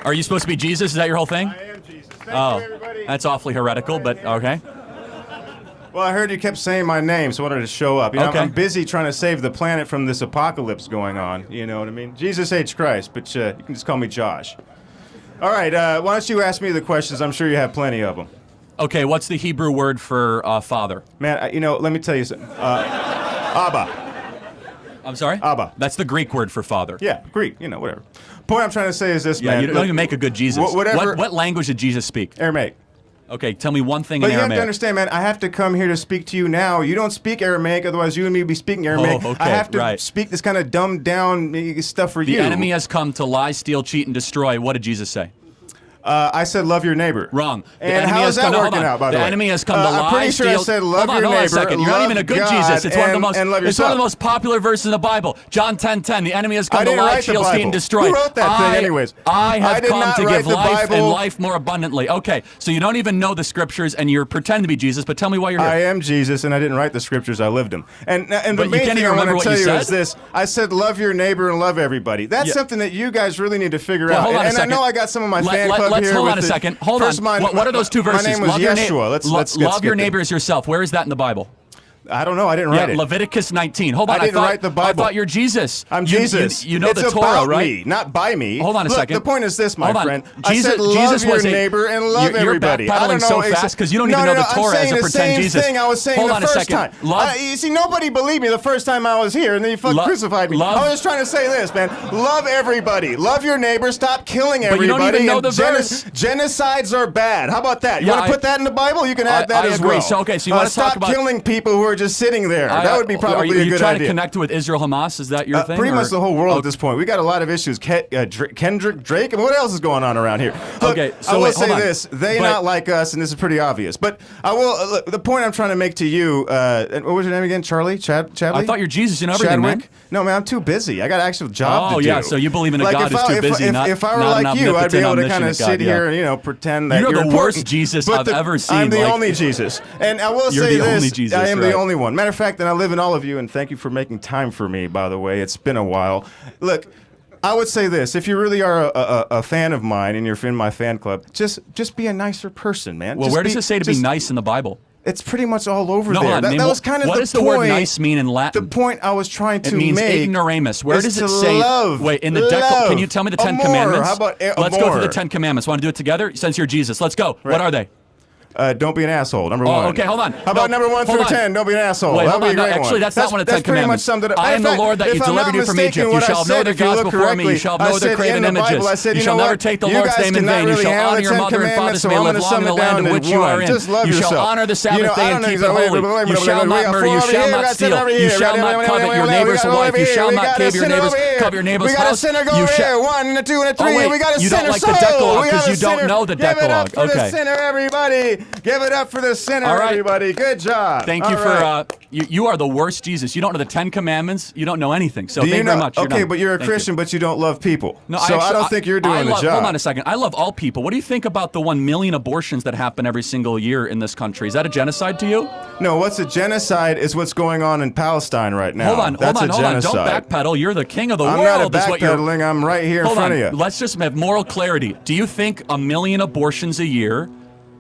Are you supposed to be Jesus? Is that your whole thing? I am Jesus. Thank you, everybody. That's awfully heretical, but okay. Well, I heard you kept saying my name, so I wanted to show up. You know, Okay. I'm busy trying to save the planet from this apocalypse going on. You know what I mean? Jesus H. Christ, but you can just call me Josh. All right, why don't you ask me the questions? I'm sure you have plenty of them. Okay, what's the Hebrew word for father? Man, let me tell you something. Abba. I'm sorry? Abba. That's the Greek word for father. Yeah, Greek, whatever. Point I'm trying to say is this, Yeah, man. you don't even make a good Jesus. Whatever. What language did Jesus speak? Aramaic. Okay, tell me one thing But in you have Aramaic. to understand, man, I have to come here to speak to you now. You don't speak Aramaic, otherwise you and me would be speaking Aramaic. Oh, okay, I have to right. speak this kind of dumbed down stuff for you. The enemy has come to lie, steal, cheat, and destroy. What did Jesus say? I said love your neighbor. Wrong. The And enemy how is has that come to- working hold on. out, by the way? enemy has come to lie, I'm pretty sure steal... I said love hold on, your hold on a neighbor, second. You're not love even a good God, Jesus. It's one of the most. and love It's one of yourself. the most popular verses in the Bible. John 10:10. The enemy has come I to didn't lie, write the steal, cheat, Bible. and destroy. Who wrote that thing anyways? I have I did come not to write give the life Bible. and life more abundantly. Okay, so you don't even know the scriptures, and you're pretending to be Jesus. But tell me why you're here. I am Jesus, and I didn't write the scriptures. I lived them. And the But you main can't thing even I want remember to what tell you you is said? this. I said love your neighbor and love everybody. That's Yeah. something that you guys really need to figure Well, out. hold on a And I second. know I got some of my fan club let's here. hold with on a the- second. Hold First, on. What are those two verses? My name was Love your Yeshua. Let's love skip your it. neighbor as yourself. Where is that in the Bible? I don't know. I didn't write Yeah, it. Leviticus 19. Hold on. I didn't write the Bible. I thought you're Jesus. I'm You- Jesus. You know it's the Torah, about right? me, not by me. Hold on a Look, second. The point is this, my Hold on. friend. Jesus, I said love Jesus your was a- neighbor and love you're everybody. I don't backpedaling know so fast because you don't even know the Torah I'm as a saying the pretend same Jesus. thing I was saying Hold the on a first second. time. You see, nobody believed me the first time I was here, and then you fucking crucified me. I was just trying to say this, man. Love everybody. Love your neighbor. Stop killing everybody. you don't even know and the verse. Genocides are bad. How about that? You Yeah, want to put that in the Bible? You can add that I as agree. well. So, okay, so you want to talk stop about killing people who are just sitting there. That would be probably are a you good trying idea. to connect with Israel Hamas? Is that your thing? Pretty or- much the whole world Oh, at this point. We got a lot of issues. Kendrick Drake, and what else is going on around here? Look, Okay, so I will wait, hold say on. this: they But- not like us, and this is pretty obvious. But I will. Look, the point I'm trying to make to you. What was your name again? Charlie? Chadley? I thought you're Jesus. You know everything, Chadwick? man. No, man, I'm too busy. I got an actual job to Oh do. yeah, so you believe in a God who's too busy, if I were not like an you, I'd be able to omnipotent, kind of omniscient sit God, here yeah. and pretend that You're the important. worst Jesus But I've ever seen, I'm the like- only Jesus, and I will You're say the this: only Jesus, I am right. the only one. Matter of fact, and I live in all of you, and thank you for making time for me. By the way, it's been a while. Look. I would say this: if you really are a fan of mine and you're in my fan club, just be a nicer person, man. Well, Just where does it say to be just- nice in the Bible? It's pretty much all over No, there. hold on, name That was kind of what the does the point. word nice mean in Latin? The point I was trying to It means make ignoramus. Where is does it to say? love, Wait, in the love. Can you tell me the Ten Amor. Commandments? How about Let's go amor? through the Ten Commandments. Want to do it together? Since you're Jesus, let's go. Right. What are they? Don't be an asshole. Number one. Okay, hold on. How about number 1 hold through on. 10? Don't be an asshole. Wait, That'd hold be on. a No, great actually, one. that's not one of the Ten pretty much Commandments. summed it up. I am the In fact, Lord that you if I'm delivered not you from mistaken, Egypt. You what I shall have no said, other if you gods look before me. You correctly, shall have I no other said graven in the images. Bible, I said, You you shall know never what? take the You Lord's guys name in cannot vain. You really shall handle honor the your Ten mother and father Commandments, so so may I'm live gonna long sum in the it down land in to which you are one. in. Just love You shall yourself. honor the Sabbath You know, day I and don't keep know it exactly- holy. wait, You shall we not got murder. You four shall over not here. steal. Over You here. shall not covet your neighbor's wife. You shall not cave your neighbor's house. Sinner go You over here. shall. 1 and a 2 and a 3. Oh, wait, we got a you don't sinner like the soul. Decalogue We got 'cause a you don't sinner. know the Give it up Decalogue. for the Okay. sinner, everybody. Give it up for the sinner, All right. everybody. Good job. Thank you All for right. you are the worst Jesus. You don't know the Ten Commandments. You don't know anything. So Do thank you you very know? much. You're Okay, done. but you're a Thank you. Christian, but you don't love people. No, so I actually, don't think you're doing the job. Hold on a second. I love all people. What do you think about the 1 million abortions that happen every single year in this country? Is that a genocide to you? No, what's a genocide is what's going on in Palestine right now. Hold on. That's a Don't genocide. backpedal. You're the king of the I'm world. not is what you're- backpedaling. I'm right here in Hold front on. of you. Let's just have moral clarity. Do you think 1 million abortions a year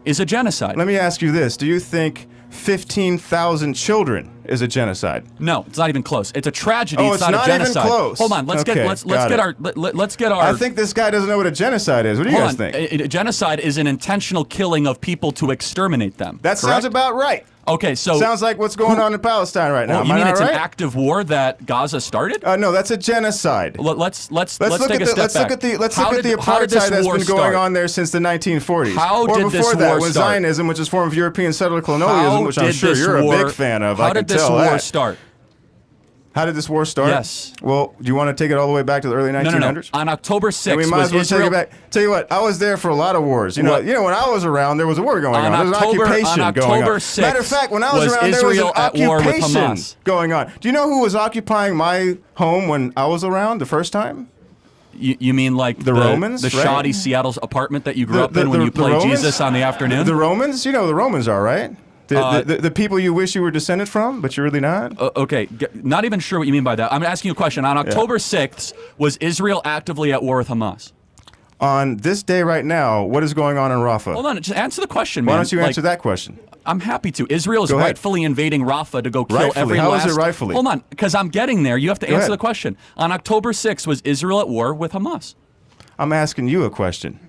is a genocide? Let me ask you this. Do you think 15,000 children is a genocide? No, it's not even close. It's a tragedy. Oh, it's it's not not a even genocide. close. Hold on. Let's Okay, get got it. our. I think this guy doesn't know what a genocide is. What do you Hold guys on. think? A genocide is an intentional killing of people to exterminate them. That sounds correct? about right. Okay, so Sounds like what's going on in Palestine right now. Oh, Am you I mean not it's right? an active war that Gaza started? No, that's a genocide. Let's Let's take look a at the step let's back. look at the let's How look at the did- how did this apartheid that's war been going start? on there since the 1940s. How or did before this that war was start? Zionism, which is a form of European settler colonialism, which I'm did sure this you're war- a big fan of. How I can did this tell war that. start? How did this war start? Yes. Well, do you want to take it all the way back to the early 1900s? No. On October 6th, And we might was as well Israel. take it back. Tell you what, I was there for a lot of wars. You know, What? when I was around, there was a war going on. On There was an October- occupation on going on. October 6th Matter of fact, when I was was around, there was Israel an at war with occupation Hamas. going on. Do you know who was occupying my home when I was around the first time? You mean like The Romans, the right? shoddy Seattle's apartment that you grew up in when you the played Romans? Jesus on the afternoon? The Romans? You know who the Romans are, right? The people you wish you were descended from, but you're really not? Okay, not even sure what you mean by that. I'm asking you a question. On October 6th, was Israel actively at war with Hamas? On this day right now, what is going on in Rafah? Hold on, just answer the question, man. Why don't you answer that question? I'm happy to. Israel is Go ahead. rightfully invading Rafah to go kill Rightfully? every How last... is it rightfully? Hold on, because I'm getting there. You have to answer ahead. the question. On October 6th, was Israel at war with Hamas? I'm asking you a question.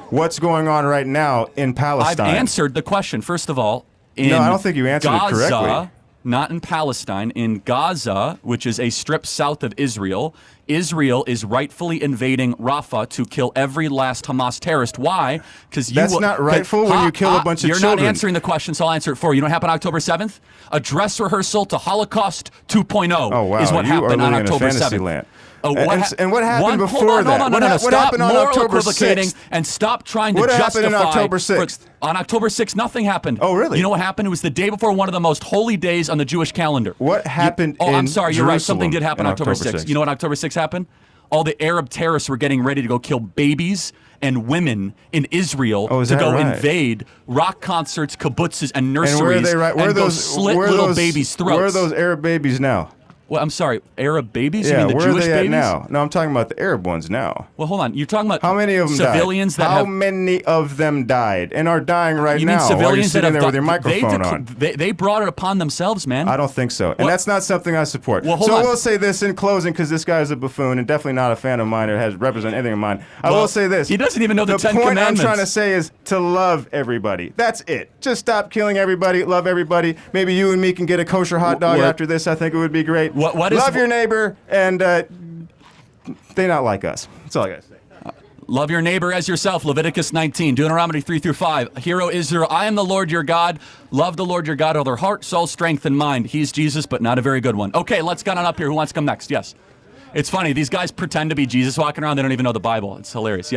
What's going on right now in Palestine? I've answered the question. First of all, in No, I don't think you answered it Gaza, correctly. not in Palestine, in Gaza, which is a strip south of Israel, Israel is rightfully invading Rafah to kill every last Hamas terrorist. Why? Because That's not rightful when you kill a bunch of You're children. not answering the question, so I'll answer it for you. You know what happened October 7th? A dress rehearsal to Holocaust 2.0 Oh, wow. is what You are happened on living in a October fantasy 7th. land. Oh, And what happened before that? Hold on, no. What Stop happened on moral October equivocating 6th? and stop trying to What justify. happened on October 6th? On October 6th, nothing happened. Oh, really? You know what happened? It was the day before one of the most holy days on the Jewish calendar. What happened I'm in sorry, you're right. Something Jerusalem did happen in on October October 6th. 6th? You know what October 6th happened? All the Arab terrorists were getting ready to go kill babies and women in Israel Oh, is to that go right? invade rock concerts, kibbutzes, and And nurseries where are they right? Where and are go those slit where are little those, babies' throats. Where are those Arab babies now? Well, I'm sorry, Arab babies? Yeah, you mean the where Jewish are they babies? at now? No, I'm talking about the Arab ones now. Well, hold on. You're talking about How many of them civilians died? that How have... many of them died and are dying right You now mean while you're civilians that sitting have there with your died? microphone on? They brought it upon themselves, man. I don't think so. And Well- that's not something I support. Well, hold so on. I will say this in closing, because this guy is a buffoon and definitely not a fan of mine or has represent anything of mine. I Well, will say this. he doesn't even know the Ten point Commandments. I'm trying to say is to love everybody. That's it. Just stop killing everybody. Love everybody. Maybe you and me can get a kosher hot dog What- after this. I think it would be great. What is- love your neighbor, and they not like us. That's all I got to say. Love your neighbor as yourself, Leviticus 19, Deuteronomy 3-5. Hero Israel, I am the Lord your God. Love the Lord your God with all their heart, soul, strength, and mind. He's Jesus, but not a very good one. Okay, let's get on up here. Who wants to come next? Yes. It's funny. These guys pretend to be Jesus walking around. They don't even know the Bible. It's hilarious. Yeah.